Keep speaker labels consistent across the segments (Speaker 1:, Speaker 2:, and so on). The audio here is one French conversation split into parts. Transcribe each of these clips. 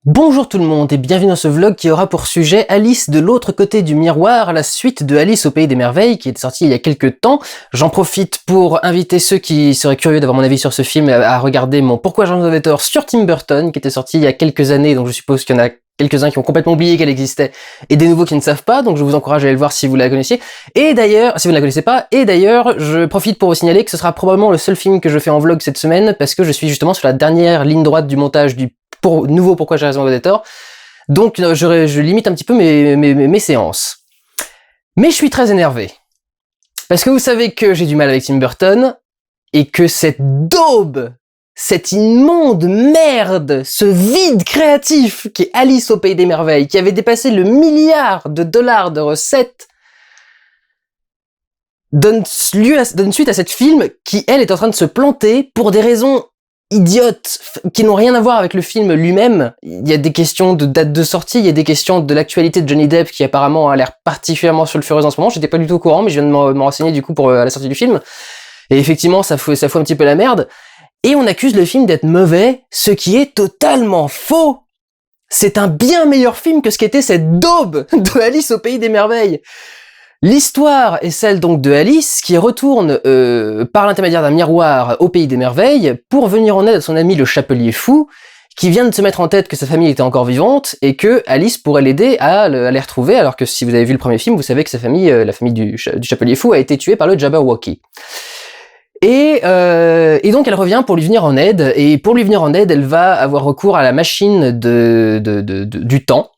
Speaker 1: Bonjour tout le monde et bienvenue dans ce vlog qui aura pour sujet Alice de l'autre côté du miroir, la suite de Alice au pays des merveilles qui est sortie il y a quelques temps. J'en profite pour inviter ceux qui seraient curieux d'avoir mon avis sur ce film à regarder mon Pourquoi j'en avais tort sur Tim Burton qui était sorti il y a quelques années, donc je suppose qu'il y en a quelques-uns qui ont complètement oublié qu'elle existait et des nouveaux qui ne savent pas, donc je vous encourage à aller le voir si vous la connaissiez. Et d'ailleurs, si vous ne la connaissez pas, je profite pour vous signaler que ce sera probablement le seul film que je fais en vlog cette semaine parce que je suis justement sur la dernière ligne droite du montage du nouveau Pourquoi j'ai raison d'avoir tort. Donc je limite un petit peu mes séances. Mais je suis très énervé. Parce que vous savez que j'ai du mal avec Tim Burton, et que cette daube, cette immonde merde, ce vide créatif qui est Alice au pays des merveilles, qui avait dépassé le $1 milliard de recettes, donne suite à cette film qui, elle, est en train de se planter pour des raisons idiotes qui n'ont rien à voir avec le film lui-même. Il y a des questions de date de sortie, il y a des questions de l'actualité de Johnny Depp qui apparemment a l'air particulièrement sulfureuse en ce moment. J'étais pas du tout au courant, mais je viens de m'en renseigner du coup pour la sortie du film. Et effectivement, ça fout un petit peu la merde. Et on accuse le film d'être mauvais, ce qui est totalement faux. C'est un bien meilleur film que ce qu'était cette daube de Alice au pays des merveilles. L'histoire est celle donc de Alice qui retourne par l'intermédiaire d'un miroir au pays des merveilles pour venir en aide à son ami le chapelier fou qui vient de se mettre en tête que sa famille était encore vivante et que Alice pourrait l'aider à les retrouver, alors que si vous avez vu le premier film, vous savez que sa famille, la famille du chapelier fou, a été tuée par le Jabberwocky. Et donc elle revient pour lui venir en aide, et pour lui venir en aide, elle va avoir recours à la machine du temps.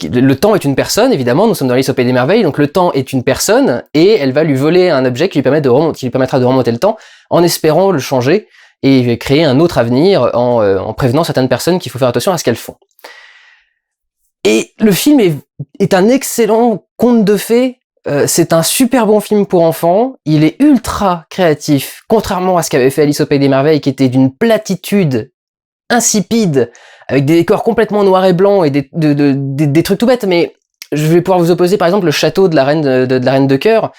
Speaker 1: Le temps est une personne, évidemment, nous sommes dans Alice au pays des merveilles, donc le temps est une personne, et elle va lui voler un objet qui lui permettra de remonter le temps, en espérant le changer, et créer un autre avenir, en prévenant certaines personnes qu'il faut faire attention à ce qu'elles font. Et le film est un excellent conte de fées, c'est un super bon film pour enfants, il est ultra créatif, contrairement à ce qu'avait fait Alice au pays des merveilles, qui était d'une platitude insipide, avec des décors complètement noirs et blancs et des trucs tout bêtes, mais je vais pouvoir vous opposer par exemple le château de la reine de cœur,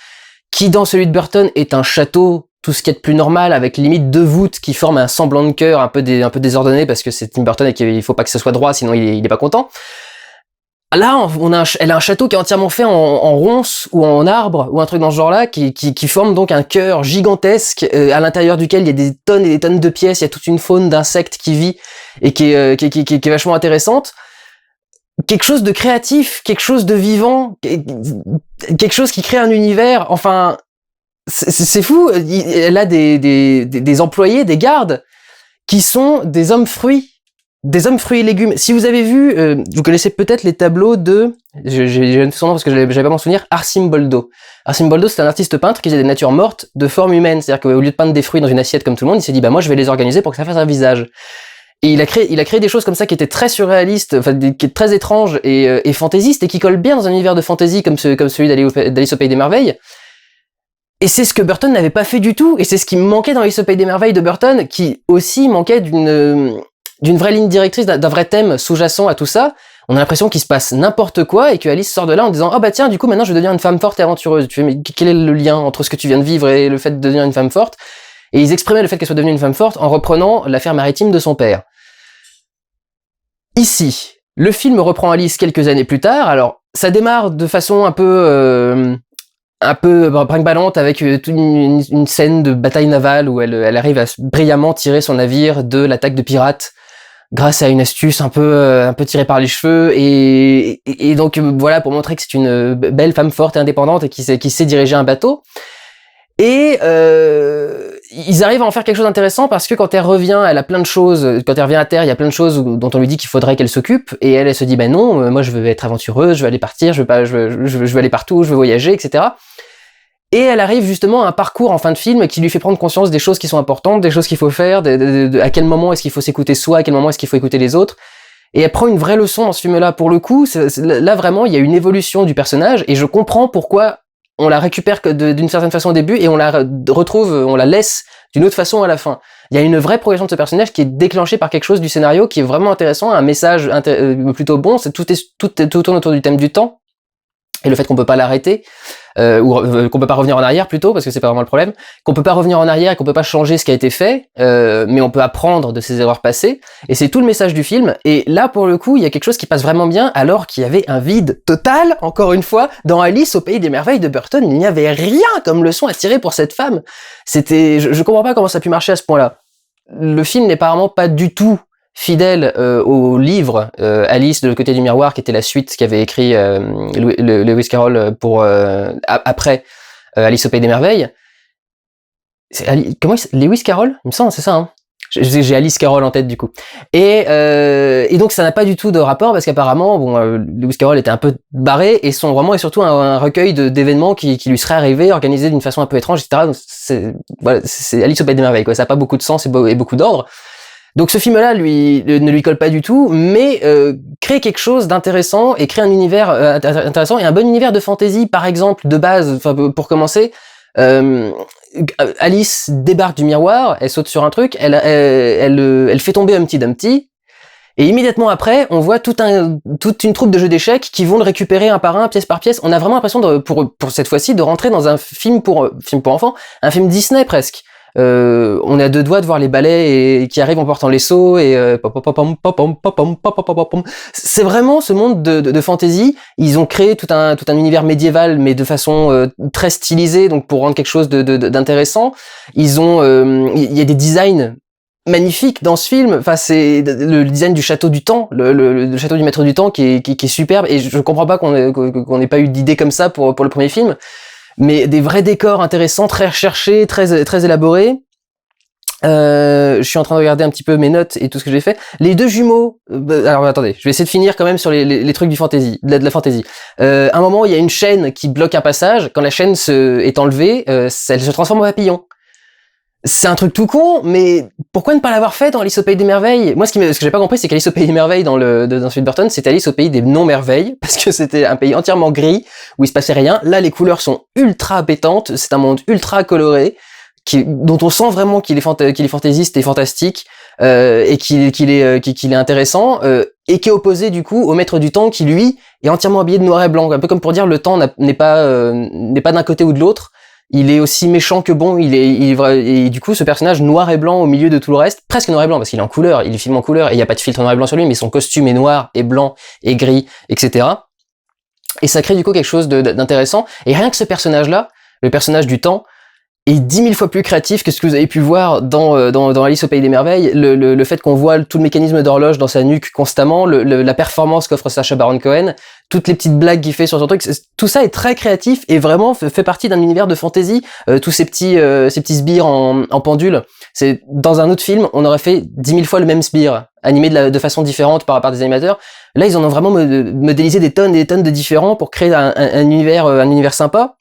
Speaker 1: qui dans celui de Burton est un château tout ce qu'il y a de plus normal, avec limite deux voûtes qui forment un semblant de cœur un peu désordonné parce que c'est Tim Burton et qu'il faut pas que ce soit droit sinon il est pas content. Là, elle a un château qui est entièrement fait en ronces ou en arbre ou un truc dans ce genre-là, qui forme donc un cœur gigantesque à l'intérieur duquel il y a des tonnes et des tonnes de pièces, il y a toute une faune d'insectes qui vit et qui est vachement intéressante. Quelque chose de créatif, quelque chose de vivant, quelque chose qui crée un univers. Enfin, c'est fou. Elle a des employés, des gardes, qui sont des hommes fruits. Des hommes fruits et légumes. Si vous avez vu, vous connaissez peut-être les tableaux de, j'ai son nom parce que j'avais pas mon souvenir, Arcimboldo. Arcimboldo, c'est un artiste peintre qui faisait des natures mortes de forme humaine. C'est-à-dire qu'au lieu de peindre des fruits dans une assiette comme tout le monde, il s'est dit, bah moi je vais les organiser pour que ça fasse un visage. Et il a créé des choses comme ça qui étaient très surréalistes, enfin qui étaient très étranges et fantaisistes et qui collent bien dans un univers de fantasy comme celui d'Alice au pays des merveilles. Et c'est ce que Burton n'avait pas fait du tout, et c'est ce qui me manquait dans Alice au pays des merveilles de Burton, qui aussi manquait d'une vraie ligne directrice, d'un vrai thème sous-jacent à tout ça. On a l'impression qu'il se passe n'importe quoi et que Alice sort de là en disant « Ah bah tiens, du coup maintenant je vais devenir une femme forte et aventureuse. » Tu fais « Mais quel est le lien entre ce que tu viens de vivre et le fait de devenir une femme forte ?» Et ils exprimaient le fait qu'elle soit devenue une femme forte en reprenant l'affaire maritime de son père. Ici, le film reprend Alice quelques années plus tard. Alors, ça démarre de façon un peu brinque-ballante avec une scène de bataille navale où elle arrive à brillamment tirer son navire de l'attaque de pirates grâce à une astuce un peu tirée par les cheveux et donc voilà, pour montrer que c'est une belle femme forte et indépendante et qui sait diriger un bateau. Et ils arrivent à en faire quelque chose d'intéressant parce que quand elle revient, elle a plein de choses, quand elle revient à terre, il y a plein de choses dont on lui dit qu'il faudrait qu'elle s'occupe, et elle se dit ben non, moi je veux être aventureuse, je veux aller partir, je veux aller partout, je veux voyager, etc. Et elle arrive justement à un parcours en fin de film qui lui fait prendre conscience des choses qui sont importantes, des choses qu'il faut faire, à quel moment est-ce qu'il faut s'écouter soi, à quel moment est-ce qu'il faut écouter les autres. Et elle prend une vraie leçon dans ce film-là. Pour le coup, là vraiment, il y a une évolution du personnage, et je comprends pourquoi on la récupère d'une certaine façon au début, et on la retrouve, on la laisse d'une autre façon à la fin. Il y a une vraie progression de ce personnage qui est déclenchée par quelque chose du scénario qui est vraiment intéressant, un message plutôt bon, tout tourne autour du thème du temps. et le fait qu'on peut pas l'arrêter, qu'on peut pas revenir en arrière plutôt, parce que c'est pas vraiment le problème, qu'on peut pas revenir en arrière et qu'on peut pas changer ce qui a été fait, mais on peut apprendre de ses erreurs passées, et c'est tout le message du film. Et là, pour le coup, il y a quelque chose qui passe vraiment bien, alors qu'il y avait un vide total, encore une fois, dans Alice au Pays des Merveilles de Burton, il n'y avait rien comme leçon à tirer pour cette femme. Je comprends pas comment ça a pu marcher à ce point-là. Le film n'est apparemment pas du tout fidèle au livre Alice de l'autre côté du miroir, qui était la suite qu'avait écrit Lewis Carroll pour après Alice au Pays des Merveilles. Lewis Carroll, il me semble, c'est ça, hein. J'ai Alice Carroll en tête du coup. Et donc ça n'a pas du tout de rapport, parce qu'apparemment Lewis Carroll était un peu barré, et son roman est surtout un recueil d'événements qui lui seraient arrivés, organisés d'une façon un peu étrange, etc. Donc c'est Alice au Pays des Merveilles, quoi. Ça n'a pas beaucoup de sens et beaucoup d'ordre. Donc ce film-là ne lui colle pas du tout, mais crée quelque chose d'intéressant et crée un univers intéressant, et un bon univers de fantasy, par exemple, de base, pour commencer. Alice débarque du miroir, elle saute sur un truc, elle fait tomber Humpty Dumpty, et immédiatement après, on voit toute une troupe de jeux d'échecs qui vont le récupérer un par un, pièce par pièce. On a vraiment l'impression pour cette fois-ci de rentrer dans un film pour enfants, un film Disney presque. On est à deux doigts de voir les balais qui arrivent en portant les seaux et c'est vraiment ce monde de fantasy. Ils ont créé tout un univers médiéval, mais de façon très stylisée, donc pour rendre quelque chose d'intéressant. Il y a des designs magnifiques dans ce film. Enfin, c'est le design du château du temps, le château du maître du temps qui est superbe, et je comprends pas qu'on ait pas eu d'idée comme ça pour le premier film. Mais des vrais décors intéressants, très recherchés, très élaborés. Je suis en train de regarder un petit peu mes notes et tout ce que j'ai fait. Les deux jumeaux. Alors attendez, je vais essayer de finir quand même sur les trucs du fantasy, de la fantasy. À un moment, il y a une chaîne qui bloque un passage. Quand la chaîne est enlevée, elle se transforme en papillon. C'est un truc tout con, mais pourquoi ne pas l'avoir fait dans Alice au Pays des Merveilles? Moi, ce que j'ai pas compris, c'est qu'Alice au Pays des Merveilles dans celui de Burton, c'était Alice au Pays des non-merveilles, parce que c'était un pays entièrement gris, où il se passait rien. Là, les couleurs sont ultra pétantes, c'est un monde ultra coloré, dont on sent vraiment qu'il est fantaisiste et fantastique, et qu'il est intéressant, et qui est opposé, du coup, au maître du temps, qui, lui, est entièrement habillé de noir et blanc. Un peu comme pour dire, le temps n'est pas d'un côté ou de l'autre. Il est aussi méchant que bon, et du coup ce personnage noir et blanc au milieu de tout le reste, presque noir et blanc parce qu'il est en couleur, il est filmé en couleur et il n'y a pas de filtre noir et blanc sur lui, mais son costume est noir et blanc et gris, etc. Et ça crée du coup quelque chose d'intéressant, et rien que ce personnage-là, le personnage du temps, est 10 000 fois plus créatif que ce que vous avez pu voir dans Alice au Pays des Merveilles. Le fait qu'on voit tout le mécanisme d'horloge dans sa nuque constamment, la performance qu'offre Sacha Baron Cohen, toutes les petites blagues qu'il fait sur son truc, tout ça est très créatif et vraiment fait partie d'un univers de fantasy. Tous ces petits sbires en pendule, c'est dans un autre film, on aurait fait 10 000 fois le même sbire, animé de façon différente par des animateurs. Là, ils en ont vraiment modélisé des tonnes et des tonnes de différents pour créer un univers sympa.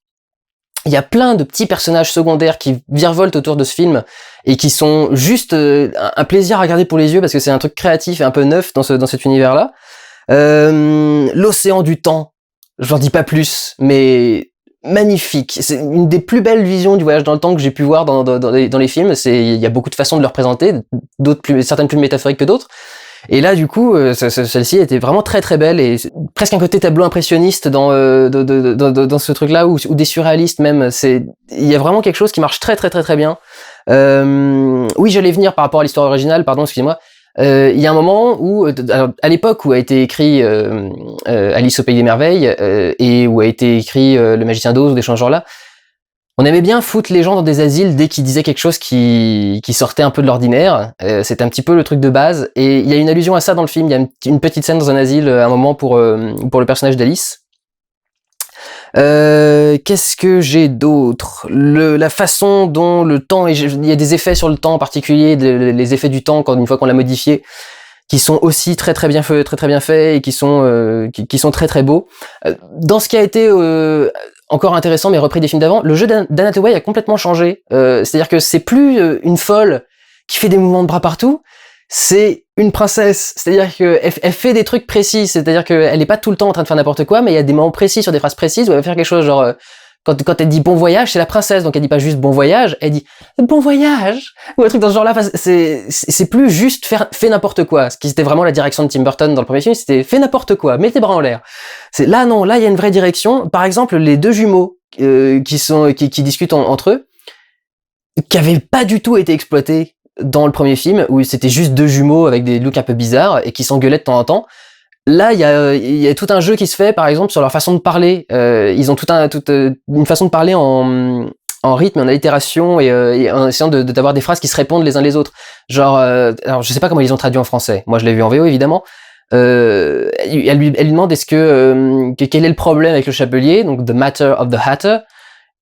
Speaker 1: Il y a plein de petits personnages secondaires qui virevoltent autour de ce film et qui sont juste un plaisir à regarder pour les yeux parce que c'est un truc créatif et un peu neuf dans cet univers-là. L'océan du temps, j'en dis pas plus, mais magnifique. C'est une des plus belles visions du voyage dans le temps que j'ai pu voir dans les films. Il y a beaucoup de façons de le représenter, certaines plus métaphoriques que d'autres. Et là, du coup, celle-ci était vraiment très très belle et presque un côté tableau impressionniste dans ce truc-là ou des surréalistes même. Il y a vraiment quelque chose qui marche très très très très bien. Oui, j'allais venir par rapport à l'histoire originale. Pardon, excusez-moi. Il y a un moment où, à l'époque où a été écrit Alice au Pays des Merveilles et où a été écrit Le Magicien d'Oz ou des choses genre-là, on aimait bien foutre les gens dans des asiles dès qu'ils disaient quelque chose qui sortait un peu de l'ordinaire. C'était un petit peu le truc de base. Et il y a une allusion à ça dans le film. Il y a une petite scène dans un asile à un moment pour le personnage d'Alice. Qu'est-ce que j'ai d'autre? La façon dont le temps, il y a des effets sur le temps en particulier, les effets du temps une fois qu'on l'a modifié, qui sont aussi très très bien faits et qui sont très très beaux. Dans ce qui a été encore intéressant mais repris des films d'avant, le jeu d'Anne Hathaway a complètement changé. C'est-à-dire que c'est plus une folle qui fait des mouvements de bras partout, c'est une princesse. C'est-à-dire que elle fait des trucs précis, c'est-à-dire qu'elle est pas tout le temps en train de faire n'importe quoi, mais il y a des moments précis sur des phrases précises où elle va faire quelque chose genre Quand elle dit bon voyage, c'est la princesse, donc elle dit pas juste bon voyage, elle dit bon voyage, ou un truc dans ce genre-là. Enfin, c'est plus juste fais n'importe quoi. Ce qui était vraiment la direction de Tim Burton dans le premier film, c'était fais n'importe quoi, mets tes bras en l'air. Là non, là il y a une vraie direction. Par exemple, les deux jumeaux qui discutent entre eux, qui avaient pas du tout été exploités dans le premier film, où c'était juste deux jumeaux avec des looks un peu bizarres et qui s'engueulaient de temps en temps. Là, il y a tout un jeu qui se fait, par exemple, sur leur façon de parler. Ils ont une façon de parler en rythme, en allitération et en essayant d'avoir des phrases qui se répondent les uns les autres. Genre, alors je sais pas comment ils ont traduit en français. Moi, je l'ai vu en VO évidemment. Elle lui demande quel est le problème avec le chapelier, donc the matter of the Hatter.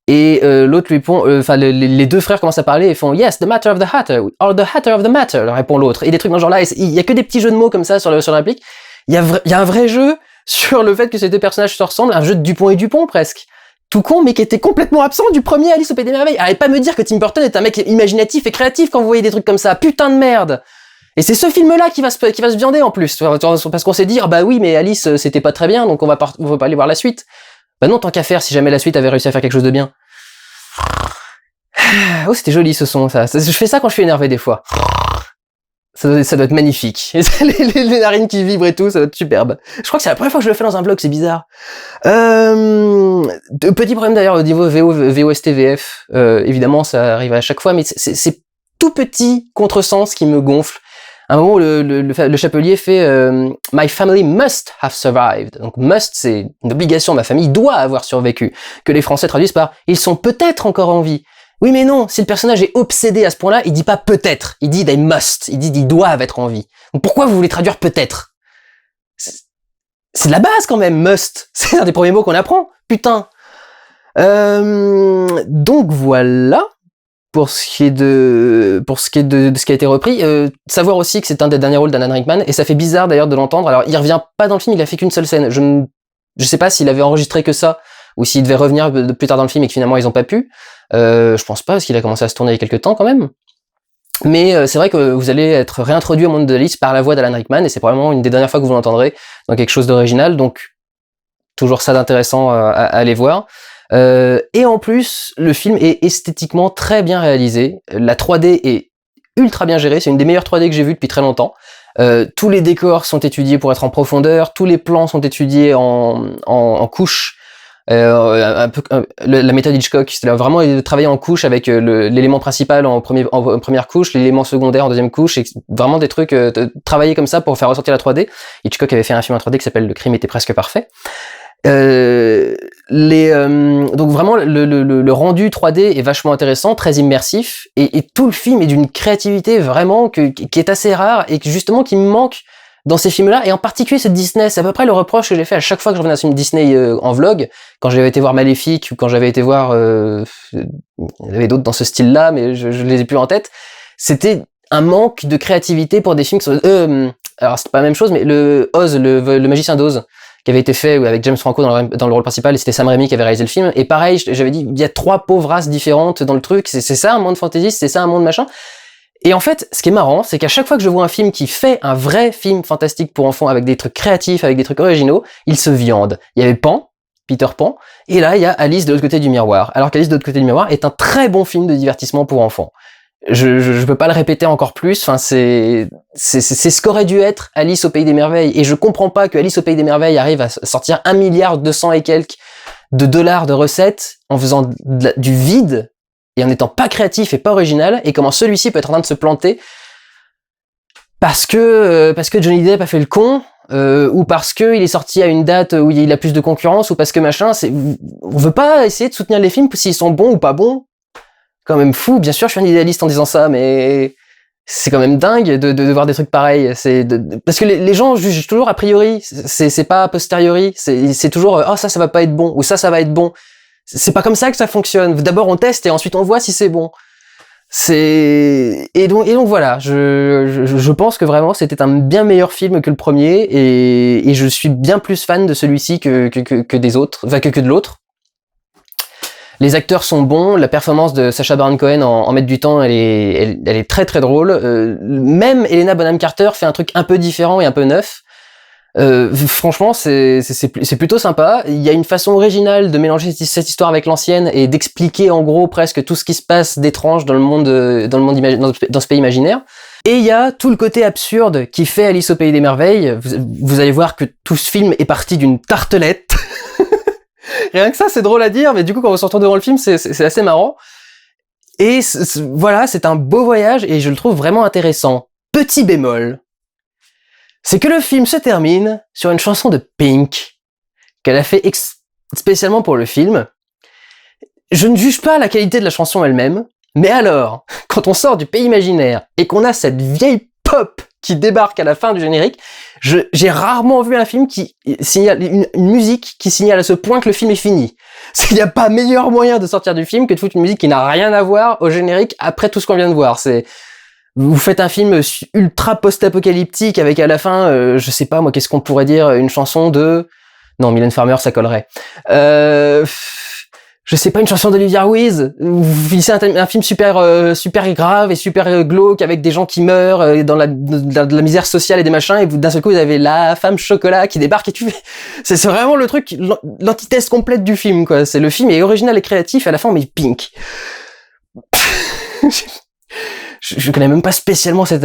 Speaker 1: Et l'autre lui répond, les deux frères commencent à parler et font yes, the matter of the Hatter, or the Hatter of the matter, leur répond l'autre. Et des trucs dans ce genre-là. Il y a que des petits jeux de mots comme ça sur la réplique. Il y a un vrai jeu sur le fait que ces deux personnages se ressemblent, un jeu de Dupont et Dupont presque. Tout con, mais qui était complètement absent du premier Alice au Pays des Merveilles. Arrête pas de me dire que Tim Burton est un mec imaginatif et créatif quand vous voyez des trucs comme ça. Putain de merde! Et c'est ce film-là qui va se viander en plus. Parce qu'on s'est dit, ah bah oui, mais Alice, c'était pas très bien, donc on va pas aller voir la suite. Bah non, tant qu'à faire, si jamais la suite avait réussi à faire quelque chose de bien. Oh, c'était joli ce son, ça. Je fais ça quand je suis énervé des fois. Ça doit être magnifique. Les narines qui vibrent et tout, ça doit être superbe. Je crois que c'est la première fois que je le fais dans un vlog, c'est bizarre. Petit problème d'ailleurs au niveau VOST-VF. Évidemment, ça arrive à chaque fois, mais c'est tout petit contresens qui me gonfle. À un moment, le chapelier fait My family must have survived. Donc must, c'est une obligation, ma famille doit avoir survécu. Que les Français traduisent par ils sont peut-être encore en vie. Oui mais non, si le personnage est obsédé à ce point-là, il dit pas peut-être, il dit they must, il dit ils doivent être en vie. Donc pourquoi vous voulez traduire peut-être? C'est de la base quand même, must. C'est un des premiers mots qu'on apprend, putain. Donc voilà, pour ce qui est de ce qui a été repris. Savoir aussi que c'est un des derniers rôles d'Alan Rickman, et ça fait bizarre d'ailleurs de l'entendre. Alors il revient pas dans le film, il a fait qu'une seule scène. Je sais pas s'il avait enregistré que ça, ou s'il devait revenir plus tard dans le film et que finalement ils ont pas pu. Je pense pas, parce qu'il a commencé à se tourner il y a quelques temps quand même. Mais c'est vrai que vous allez être réintroduit au monde de Alice par la voix d'Alan Rickman, et c'est probablement une des dernières fois que vous l'entendrez dans quelque chose d'original, donc toujours ça d'intéressant à aller voir. Et en plus, le film est esthétiquement très bien réalisé. La 3D est ultra bien gérée, c'est une des meilleures 3D que j'ai vues depuis très longtemps. Tous les décors sont étudiés pour être en profondeur, tous les plans sont étudiés en couches. La méthode Hitchcock, c'est vraiment travailler en couche avec l'élément principal en première couche, l'élément secondaire en deuxième couche, et vraiment des trucs travailler comme ça pour faire ressortir la 3D. Hitchcock avait fait un film en 3D qui s'appelle Le crime était presque parfait. Donc vraiment le rendu 3D est vachement intéressant, très immersif, et tout le film est d'une créativité vraiment qui est assez rare et justement qui me manque dans ces films-là, et en particulier ce Disney. C'est à peu près le reproche que j'ai fait à chaque fois que je revenais à un film Disney en vlog, quand j'avais été voir Maléfique ou quand j'avais été voir il y en avait d'autres dans ce style-là, mais je les ai plus en tête. C'était un manque de créativité pour des films qui sont alors c'est pas la même chose, mais le Oz, le magicien d'Oz, qui avait été fait avec James Franco dans le rôle principal, et c'était Sam Raimi qui avait réalisé le film. Et pareil, j'avais dit, il y a 3 pauvres races différentes dans le truc, c'est ça un monde fantasy, c'est ça un monde machin. Et en fait, ce qui est marrant, c'est qu'à chaque fois que je vois un film qui fait un vrai film fantastique pour enfants avec des trucs créatifs, avec des trucs originaux, il se viande. Il y avait Pan, Peter Pan, et là il y a Alice de l'autre côté du miroir. Alors qu'Alice de l'autre côté du miroir est un très bon film de divertissement pour enfants. Je peux pas le répéter encore plus, enfin c'est ce qu'aurait dû être Alice au Pays des Merveilles, et je comprends pas que Alice au Pays des Merveilles arrive à sortir 1,2 milliard et quelques de dollars de recettes en faisant du vide et en n'étant pas créatif et pas original, et comment celui-ci peut être en train de se planter parce que Johnny Depp a fait le con, ou parce que il est sorti à une date où il a plus de concurrence, ou parce que machin. On veut pas essayer de soutenir les films s'ils sont bons ou pas bons. Quand même fou. Bien sûr, je suis un idéaliste en disant ça, mais c'est quand même dingue de voir des trucs pareils. Parce que les gens jugent toujours a priori. C'est pas a posteriori. C'est toujours oh ça va pas être bon, ou ça va être bon. C'est pas comme ça que ça fonctionne. D'abord on teste et ensuite on voit si c'est bon. Et donc voilà. Je pense que vraiment c'était un bien meilleur film que le premier, et je suis bien plus fan de celui-ci que des autres, enfin que de l'autre. Les acteurs sont bons, la performance de Sacha Baron Cohen en maître du temps, elle est très très drôle. Même Helena Bonham Carter fait un truc un peu différent et un peu neuf. Franchement, c'est plutôt sympa. Il y a une façon originale de mélanger cette histoire avec l'ancienne et d'expliquer en gros presque tout ce qui se passe d'étrange dans le monde, dans ce pays imaginaire. Et il y a tout le côté absurde qui fait Alice au pays des merveilles. Vous allez voir que tout ce film est parti d'une tartelette. Rien que ça, c'est drôle à dire, mais du coup, quand on se retrouve devant le film, c'est assez marrant. Et voilà, c'est un beau voyage et je le trouve vraiment intéressant. Petit bémol, c'est que le film se termine sur une chanson de Pink qu'elle a fait spécialement pour le film. Je ne juge pas la qualité de la chanson elle-même, mais alors, quand on sort du pays imaginaire et qu'on a cette vieille pop qui débarque à la fin du générique, j'ai rarement vu un film qui signale une musique qui signale à ce point que le film est fini. Il n'y a pas meilleur moyen de sortir du film que de foutre une musique qui n'a rien à voir au générique après tout ce qu'on vient de voir. Vous faites un film ultra post-apocalyptique avec à la fin, je sais pas moi, qu'est-ce qu'on pourrait dire, une chanson de... Non, Mylène Farmer, ça collerait. Je sais pas, une chanson d'Olivia Ruiz. Vous finissez un film super grave et super glauque avec des gens qui meurent dans de la misère sociale et des machins, et d'un seul coup vous avez la femme chocolat qui débarque et c'est vraiment le truc, l'antithèse complète du film, quoi. Le film est original et créatif, à la fin on met Pink. Je connais même pas spécialement cet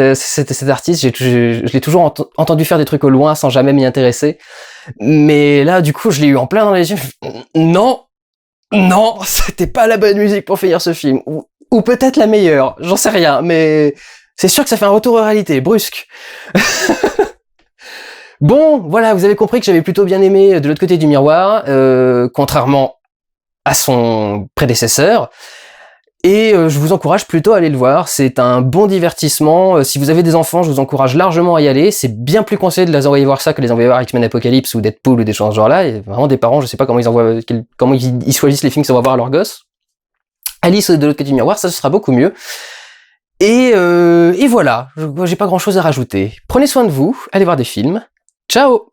Speaker 1: artiste, je l'ai toujours entendu faire des trucs au loin sans jamais m'y intéresser. Mais là, du coup, je l'ai eu en plein dans les yeux. Non, c'était pas la bonne musique pour finir ce film. Ou peut-être la meilleure, j'en sais rien, mais c'est sûr que ça fait un retour aux réalités, brusque. Bon, voilà, vous avez compris que j'avais plutôt bien aimé De l'autre côté du miroir, contrairement à son prédécesseur. Et je vous encourage plutôt à aller le voir, c'est un bon divertissement. Si vous avez des enfants, je vous encourage largement à y aller. C'est bien plus conseillé de les envoyer voir ça que de les envoyer voir X-Men Apocalypse ou Deadpool ou des choses de ce genre-là. Il y a vraiment des parents, je sais pas comment ils choisissent les films qu'ils envoient voir à leurs gosses. Alice de l'autre côté du miroir, ça ce sera beaucoup mieux. Et voilà, j'ai pas grand-chose à rajouter. Prenez soin de vous, allez voir des films. Ciao!